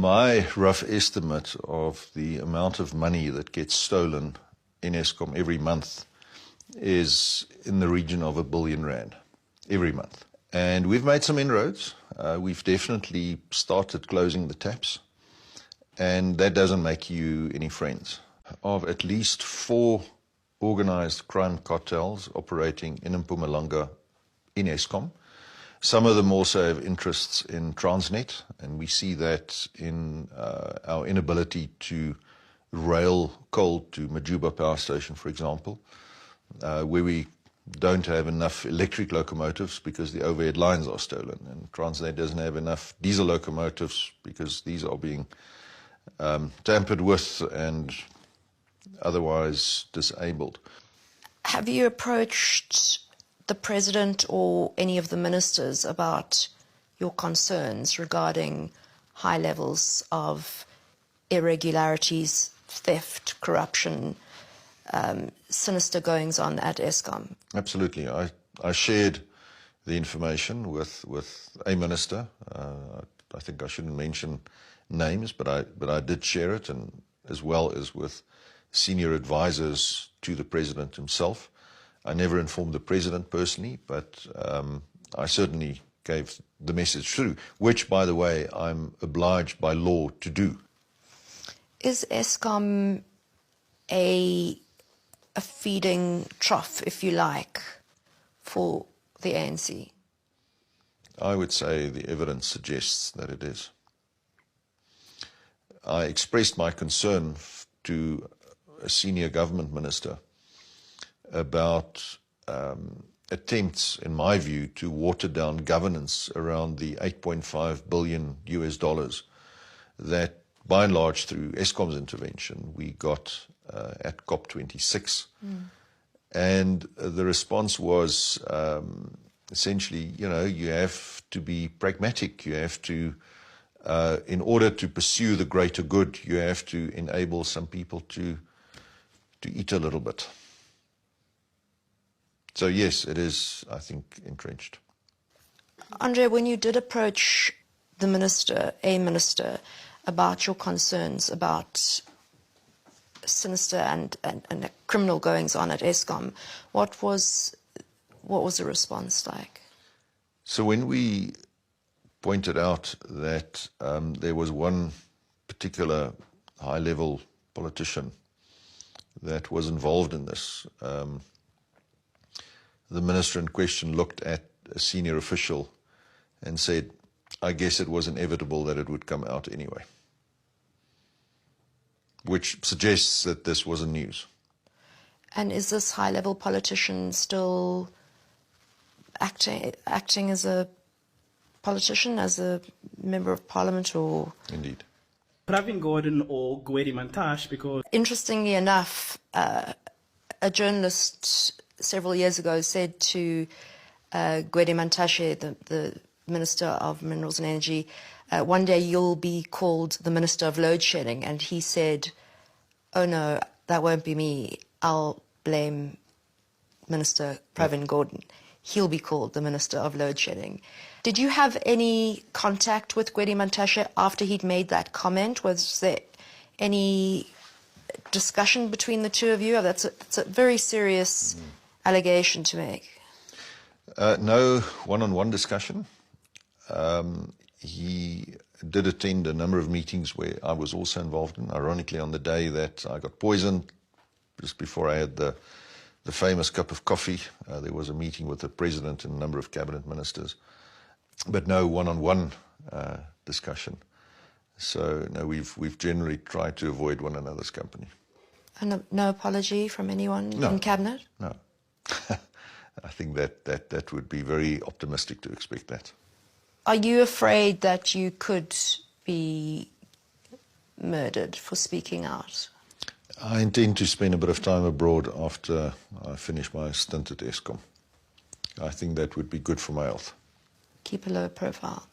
My rough estimate of the amount of money that gets stolen in ESkom every month is in the region of R1 billion every month. And we've made some inroads. We've definitely started closing the taps, and that doesn't make you any friends. Of at least 4 organized crime cartels operating in Mpumalanga in ESkom. Some of them also have interests in Transnet, and we see that in our inability to rail coal to Majuba Power Station, for example, where we don't have enough electric locomotives because the overhead lines are stolen, and Transnet doesn't have enough diesel locomotives because these are being tampered with and otherwise disabled. Have you approached the President or any of the ministers about your concerns regarding high levels of irregularities, theft, corruption, sinister goings-on at ESkom? Absolutely. I shared the information with a minister. I think I shouldn't mention names, but I did share it, and as well as with senior advisors to the President himself. I never informed the President personally, but I certainly gave the message through, which, by the way, I'm obliged by law to do. Is ESkom a feeding trough, if you like, for the ANC? I would say the evidence suggests that it is. I expressed my concern to a senior government minister about attempts, in my view, to water down governance around the $8.5 billion that, by and large, through ESKOM's intervention, we got at COP26. And the response was essentially, you have to be pragmatic. You have to, in order to pursue the greater good, you have to enable some people to eat a little bit. So yes, it is, I think, entrenched. Andre, when you did approach the minister, a minister, about your concerns about sinister and criminal goings-on at ESkom, what was the response like? So when we pointed out that there was one particular high-level politician that was involved in this, the minister in question looked at a senior official and said, I guess it was inevitable that it would come out anyway, which suggests that this wasn't news. And is this high-level politician still acting as a politician, as a member of parliament, or? Indeed. Pravin Gordhan or Gwedi Mantashe, because... Interestingly enough, a journalist several years ago said to Gwedi Mantashe, the Minister of Minerals and Energy, one day you'll be called the Minister of Load Shedding. And he said, oh no, that won't be me. I'll blame Minister Pravin Gordhan. He'll be called the Minister of Load Shedding. Did you have any contact with Gwedi Mantashe after he'd made that comment? Was there any discussion between the two of you? It's a very serious allegation to make. No one-on-one discussion. He did attend a number of meetings where I was also involved in. Ironically, on the day that I got poisoned, just before I had the famous cup of coffee, there was a meeting with the President and a number of cabinet ministers, but no one-on-one discussion. So no, we've generally tried to avoid one another's company. And no apology from anyone in cabinet? No. I think that would be very optimistic to expect that. Are you afraid that you could be murdered for speaking out? I intend to spend a bit of time abroad after I finish my stint at ESkom. I think that would be good for my health. Keep a low profile.